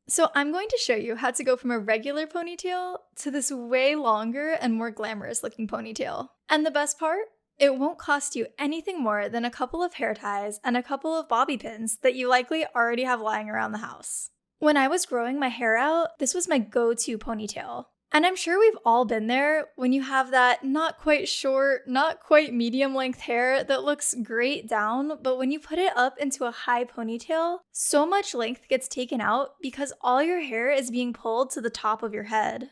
So I'm going to show you how to go from a regular ponytail to this way longer and more glamorous looking ponytail. And the best part? It won't cost you anything more than a couple of hair ties and a couple of bobby pins that you likely already have lying around the house. When I was growing my hair out, this was my go-to ponytail. And I'm sure we've all been there when you have that not quite short, not quite medium length hair that looks great down, but when you put it up into a high ponytail, so much length gets taken out because all your hair is being pulled to the top of your head.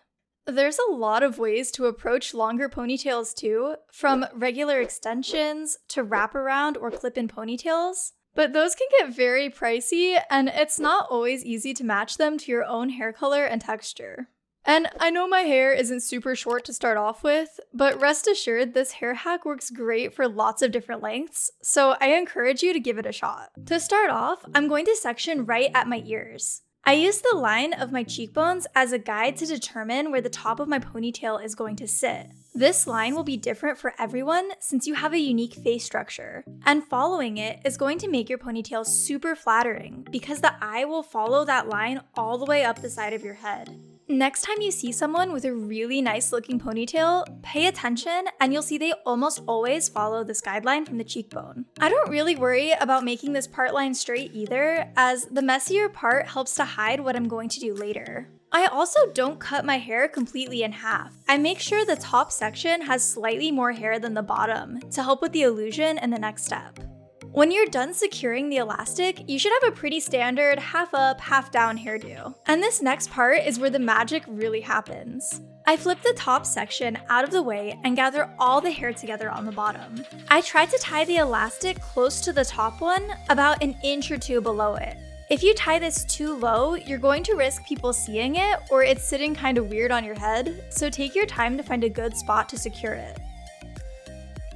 There's a lot of ways to approach longer ponytails too, from regular extensions to wraparound or clip-in ponytails. But those can get very pricey, and it's not always easy to match them to your own hair color and texture. And I know my hair isn't super short to start off with, but rest assured this hair hack works great for lots of different lengths, so I encourage you to give it a shot. To start off, I'm going to section right at my ears. I use the line of my cheekbones as a guide to determine where the top of my ponytail is going to sit. This line will be different for everyone since you have a unique face structure, and following it is going to make your ponytail super flattering because the eye will follow that line all the way up the side of your head. Next time you see someone with a really nice looking ponytail, pay attention and you'll see they almost always follow this guideline from the cheekbone. I don't really worry about making this part line straight either, as the messier part helps to hide what I'm going to do later. I also don't cut my hair completely in half. I make sure the top section has slightly more hair than the bottom to help with the illusion in the next step. When you're done securing the elastic, you should have a pretty standard half up, half down hairdo. And this next part is where the magic really happens. I flip the top section out of the way and gather all the hair together on the bottom. I try to tie the elastic close to the top one, about an inch or two below it. If you tie this too low, you're going to risk people seeing it or it's sitting kind of weird on your head, so take your time to find a good spot to secure it.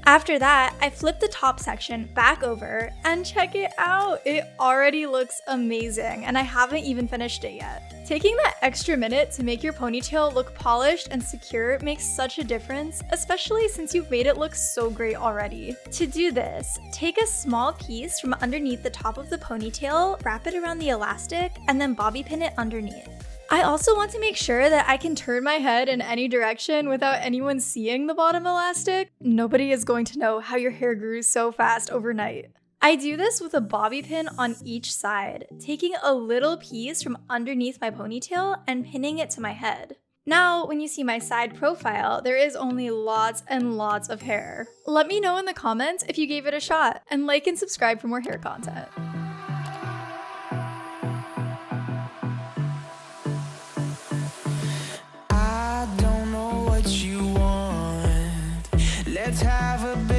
After that, I flip the top section back over and check it out! It already looks amazing and I haven't even finished it yet. Taking that extra minute to make your ponytail look polished and secure makes such a difference, especially since you've made it look so great already. To do this, take a small piece from underneath the top of the ponytail, wrap it around the elastic, and then bobby pin it underneath. I also want to make sure that I can turn my head in any direction without anyone seeing the bottom elastic. Nobody is going to know how your hair grew so fast overnight. I do this with a bobby pin on each side, taking a little piece from underneath my ponytail and pinning it to my head. Now, when you see my side profile, there is only lots and lots of hair. Let me know in the comments if you gave it a shot, and like and subscribe for more hair content. Let's have a bit